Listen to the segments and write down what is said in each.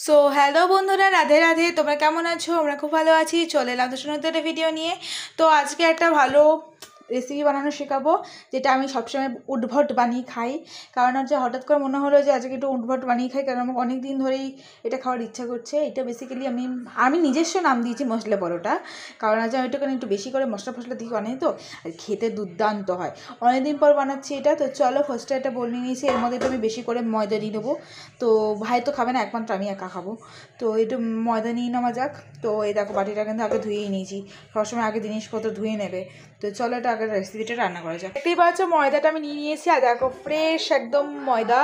So hello বন্ধুরা, রাধে রাধে। তোমরা কেমন আছো? আমরা খুব ভালো আছি। চলে এলাম তো সুন্দর একটা ভিডিও নিয়ে। তো আজকে একটা ভালো রেসিপি বানানো শেখাবো, যেটা আমি সবসময় উদ্ভট বানিয়ে খাই। কারণ হচ্ছে হঠাৎ করে মনে হলো যে আজকে একটু উদ্ভট বানিয়ে খাই, কারণ আমাকে অনেক দিন ধরেই এটা খাওয়ার ইচ্ছা করছে। এটা বেসিক্যালি আমি নিজস্ব নাম দিয়েছি মশলা পরোটা, কারণ আজ আমি একটু বেশি করে মশলা ফসলা দিয়ে বানাই তো, আর খেতে দুর্দান্ত হয়। অনেকদিন পর বানাচ্ছি এটা। তো চলো ফার্স্টে এটা বলে নিয়েছি, এর মধ্যে তো আমি বেশি করে ময়দা দিয়ে দেবো। তো ভাই তো খাবে না, একমাত্র আমি একা খাবো। তো একটু ময়দা নিয়ে নেওয়া যাক। তো এই দেখো বাটিটা কিন্তু আগে ধুয়েই নিয়েছি, সবসময় আগে জিনিসপত্র ধুয়ে নেবে। তো চলো এটা আগে রেসিপিটা রান্না করা যাক। দেখতেই পাচ্ছ ময়দাটা আমি নিয়ে নিয়েছি, আর দেখো ফ্রেশ একদম ময়দা।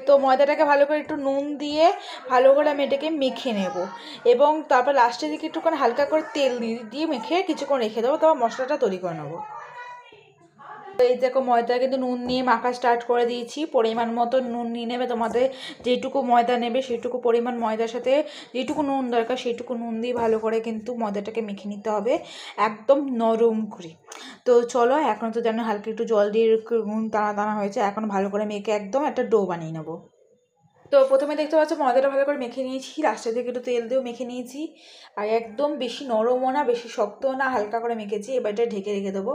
তো ময়দাটাকে ভালো করে একটু নুন দিয়ে ভালো করে আমি এটাকে মেখে নেব, এবং তারপর লাস্টের দিকে একটুখানি হালকা করে তেল দিয়ে মেখে কিছুক্ষণ রেখে দেবো, তারপর মশলাটা তৈরি করে নেবো। এই দেখো ময়দা কিন্তু নুন নিয়ে মাখা স্টার্ট করে দিয়েছি। পরিমাণ মতো নুন নিয়ে নেবে, তোমাদের যেটুকু ময়দা নেবে সেইটুকু পরিমাণ ময়দার সাথে যেটুকু নুন দরকার সেইটুকু নুন দিয়ে ভালো করে কিন্তু ময়দাটাকে মেখে নিতে হবে একদম নরম করে। তো চলো, এখন তো জানো হালকা একটু জল দিয়ে নুন দানা দানা হয়েছে, এখন ভালো করে মেখে একদম একটা ডো বানিয়ে নেবো। তো প্রথমে দেখতে পাচ্ছ ময়দাটা ভালো করে মেখে নিয়েছি, লাস্টের দিকে একটু তেল দিয়েও মেখে নিয়েছি। আর একদম বেশি নরমও না বেশি শক্তও না, হালকা করে মেখেছি। এবার এটা ঢেকে রেখে দেবো।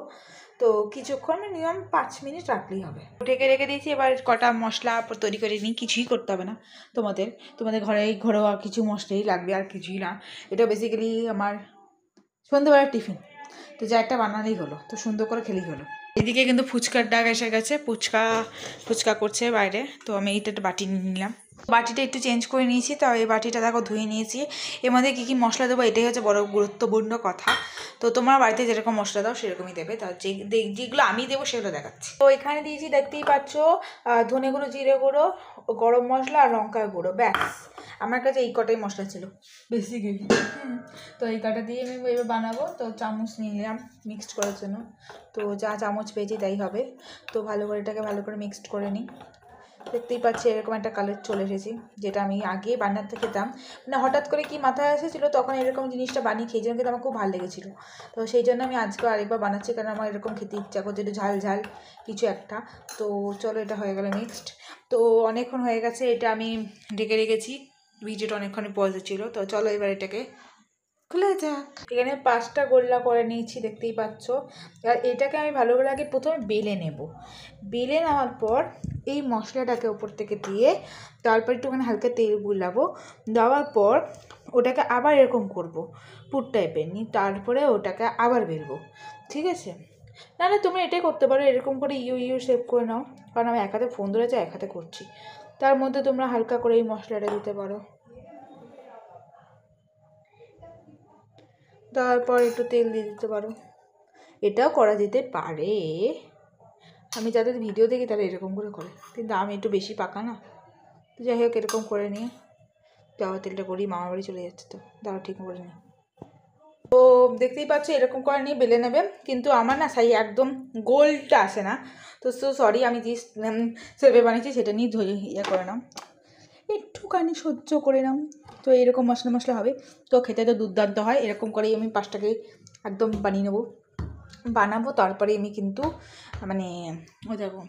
তো কিছুক্ষণ মিনিমাম 5 মিনিট রাখলেই হবে। ঢেকে রেখে দিয়েছি। এবার কটা মশলা তৈরি করে নিই, কিছুই করতে হবে না তোমাদের ঘরোয়া কিছু মশলাই লাগবে, আর কিছুই না। এটা বেসিক্যালি আমার সন্ধ্যেবেলার টিফিন। তো যা একটা বানালেই হলো, তো সুন্দর করে খেলেই হলো। এদিকে কিন্তু ফুচকার ডাক এসে গেছে, ফুচকা করছে বাইরে। তো আমি এইটা একটা বাটি নিয়ে নিলাম, বাটিটা একটু চেঞ্জ করে নিয়েছি। তো এই বাটিটা দেখো ধুয়ে নিয়েছি। এর মধ্যে কী কী মশলা দেবো এটাই হচ্ছে বড় গুরুত্বপূর্ণ কথা। তো তোমার বাড়িতে যেরকম মশলা দাও সেরকমই দেবে, তার যেগুলো আমি দেবো সেগুলো দেখাচ্ছি। তো এখানে দিয়েছি দেখতেই পাচ্ছ ধনে গুঁড়ো, জিরে গুঁড়ো, গরম মশলা আর লঙ্কার গুঁড়ো, ব্যাস। আমার কাছে এই কটাই মশলা ছিল বেসিক্যালি। তো এই কটা দিয়ে আমি এবার বানাবো। তো চামচ নিয়ে নিলাম মিক্সড করার জন্য। তো যা চামচ পেয়েছি তাই হবে। তো ভালো করে এটাকে ভালো করে মিক্সড করে নিই। দেখতেই পাচ্ছি এরকম একটা কালার চলে এসেছি, যেটা আমি আগে বানাতে খেতাম। মানে হঠাৎ করে কি মাথায় এসেছিলো, তখন এরকম জিনিসটা বানিয়ে খেয়েছিলাম, কিন্তু আমার খুব ভালো লেগেছিলো। তো সেই জন্য আমি আজকে আরেকবার বানাচ্ছি, কারণ আমার এরকম খেতে ইচ্ছা করছে, একটু ঝাল ঝাল কিছু একটা। তো চলো, এটা হয়ে গেল মিক্সড। তো অনেকক্ষণ হয়ে গেছে, এটা আমি ঢেকে রেখেছি, ভিডিওটা অনেকক্ষণই পজে ছিল। তো চলো এবার এটাকে খুলে যাক। এখানে 5টা গোল্লা করে নিয়েছি দেখতেই পাচ্ছ। আর এটাকে আমি ভালো করে আগে প্রথমে বেলে নেব। বেলে নেওয়ার পর এই মশলাটাকে উপর থেকে দিয়ে তারপর একটুখানি হালকা তেল বুলাবো। দেওয়ার পর ওটাকে আবার এরকম করব, পুর টাইপের নিয়ে তারপরে ওটাকে আবার বেলবো। ঠিক আছে? না তোমরা এটাই করতে পারো, এরকম করে ইউ শেপ করে নাও। কারণ আমি এক হাতে ফোন ধরেছি, এক হাতে করছি। তার মধ্যে তোমরা হালকা করে এই মশলাটা দিতে পারো। তারপর একটু তেল দিয়ে দিতে পারো। এটাও করা যেতে পারে, আমি যাদের ভিডিও দেখি তারা এরকম করে, কিন্তু আমি একটু বেশি পাকা না। তো যাই হোক, এরকম করে নিয়ে দেওয়া তেলটা করি, মামার বাড়ি চলে যাচ্ছে তো দাওয়া ঠিক করে নিই। তো দেখতেই পাচ্ছ এরকম করে নিয়ে বেলে নেবে, কিন্তু আমার না সাই একদম গোলটা আসে না। তো সরি, আমি যে সেভে বানিয়েছি সেটা নিয়ে ধরে করে নাও, একটুখানি সহ্য করে নাও। তো এরকম মশলা মশলা হবে, তো খেতে তো দুর্দান্ত হয়। এরকম করেই আমি 5টাকে একদম বানিয়ে বানাবো। তারপরে আমি কিন্তু মানে ওই দেখো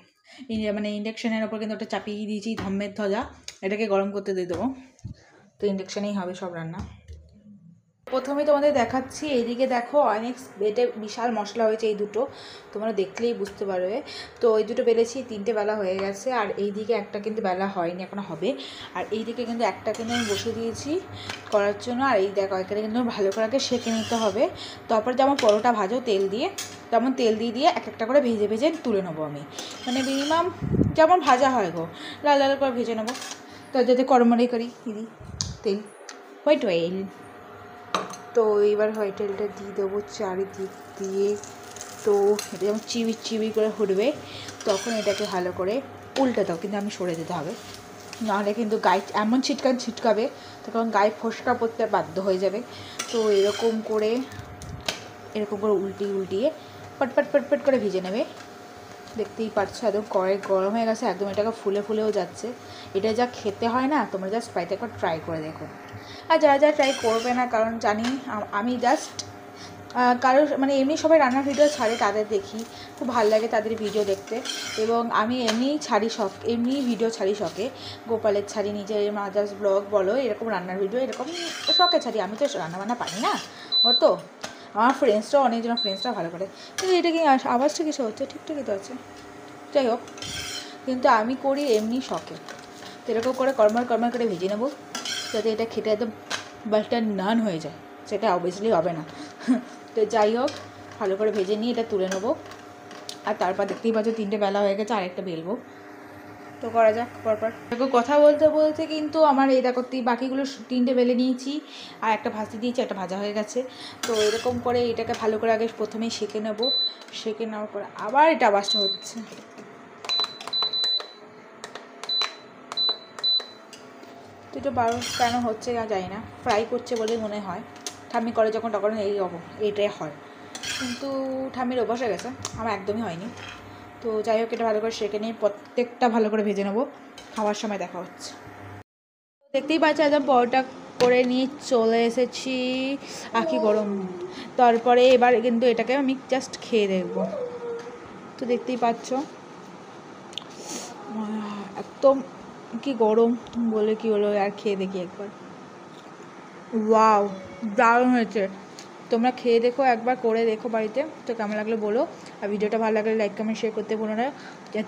মানে ইন্ডাকশানের ওপর কিন্তু ওটা চাপিয়ে দিয়েছি ধম্মের ধজা, এটাকে গরম করতে দিয়ে দেবো। তো ইন্ডাকশানেই হবে সব রান্না। প্রথমে তোমাদের দেখাচ্ছি, এইদিকে দেখো অনেক এটা বিশাল মশলা হয়েছে এই দুটো, তোমরা দেখলেই বুঝতে পারবে। তো এই দুটো বেলেছি, 3টে বেলা হয়ে গেছে। আর এইদিকে একটা কিন্তু বেলা হয়নি, এখনও হবে। আর এইদিকে কিন্তু একটা কিন্তু আমি বসে দিয়েছি করার জন্য। আর এই দেখো এখানে কিন্তু ভালো করে আগে সেঁকে নিতে হবে। তারপর যেমন পরোটা ভাজো তেল দিয়ে, তেমন তেল দিয়ে এক একটা করে ভেজে ভেজে তুলে নেবো আমি। মানে মিনিমাম যেমন ভাজা হয় গো, লাল লাল করে ভেজে নেবো। তো যাতে কড়মড়াই করি দিদি তেল, হোয়াইট অয়েল। তো এইবার হোয়াইট অয়েলটা দিয়ে দেবো চারিদিক দিয়ে। তো এটা যেমন চিবি করে ফুটবে, তখন এটাকে ভালো করে উল্টে দাও, কিন্তু আমি সরে দিতে হবে, নাহলে কিন্তু গায়ে এমন ছিটকাবে তখন গায়ে ফোসকা পড়তে বাধ্য হয়ে যাবে। তো এরকম করে উল্টিয়ে পটপট করে ভেজে নেবে। দেখতেই পাচ্ছ একদম কড়াই গরম হয়ে গেছে, একদম এটাকে ফুলেও যাচ্ছে। এটা যা খেতে হয় না, তোমরা জাস্ট বাড়িতে একবার ট্রাই করে দেখো। আর যারা ট্রাই করবে না, কারণ জানি আমি জাস্ট কারোর মানে এমনি সবাই রান্নার ভিডিও ছাড়ে, তাদের দেখি, খুব ভালো লাগে তাদের ভিডিও দেখতে। এবং আমি এমনি ছাড়ি শখ, এমনি ভিডিও ছাড়ি শখে, গোপালের ছাড়ি, নিজের মাদার্স ব্লগ বলো, এরকম রান্নার ভিডিও এরকম শখে ছাড়ি। আমি তো রান্নাবান্না পারি না ও তো, আমার ফ্রেন্ডসরাও অনেকজন ফ্রেন্ডসরা ভালো করে। কিন্তু এটা কি আওয়াজটা কিছু হচ্ছে? ঠিকঠাকই তো আছে, যাই হোক। কিন্তু আমি করি এমনি শখে। তো এরকম করে কর্মার করে ভেজে নেবো, যাতে এটা খেতে একদম বাটার নান হয়ে যায়। সেটা অবভিয়াসলি হবে না। তো যাই হোক, ভালো করে ভেজে নিয়ে এটা তুলে নেবো। আর তারপর দেখতেই পাচ্ছ 3টে বেলা হয়ে গেছে, আরেকটা বেলবো। তো করা যাক পরপর। দেখো কথা বলতে বলতে কিন্তু আমার এই দেখো বাকিগুলো 3টে বেলে নিয়েছি, আর একটা ভাজতে দিয়েছি, একটা ভাজা হয়ে গেছে। তো এরকম করে এটাকে ভালো করে আগে প্রথমেই সেঁকে নেবো। সেঁকে নেওয়ার পরে আবার এটা আওয়াজটা হচ্ছে। তো এটা বারো কেন হচ্ছে জানি না, ফ্রাই করছে বলে মনে হয়। ঠাম্মি করে যখন তখন এইটাই হয়, কিন্তু ঠাম্মির অভ্যাস হয়ে গেছে, আমার একদমই হয়নি। তো যাই হোক, এটা ভালো করে সেঁকে নিয়ে প্রত্যেকটা ভালো করে ভেজে নেবো। খাওয়ার সময় দেখা হচ্ছে। দেখতেই পাচ্ছি একদম পরোটা করে নিয়ে চলে এসেছি, আখি গরম। তারপরে এবার কিন্তু এটাকে আমি জাস্ট খেয়ে দেখবো। তো দেখতেই পাচ্ছ একদম কি গরম, বলে কি হলো, আর খেয়ে দেখি একবার। ওয়াও, দারুণ হয়েছে। তোমরা খেয়ে দেখো, একবার করে দেখো বাড়িতে। তো কেমন লাগলো বলো, আর ভিডিওটা ভালো লাগলে লাইক কমেন্ট শেয়ার করতে ভুলো না।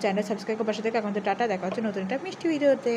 চ্যানেল সাবস্ক্রাইব করে পাশে থেকে। এখন তো টাটা, দেখা হচ্ছে নতুন একটা মিষ্টি ভিডিওতে।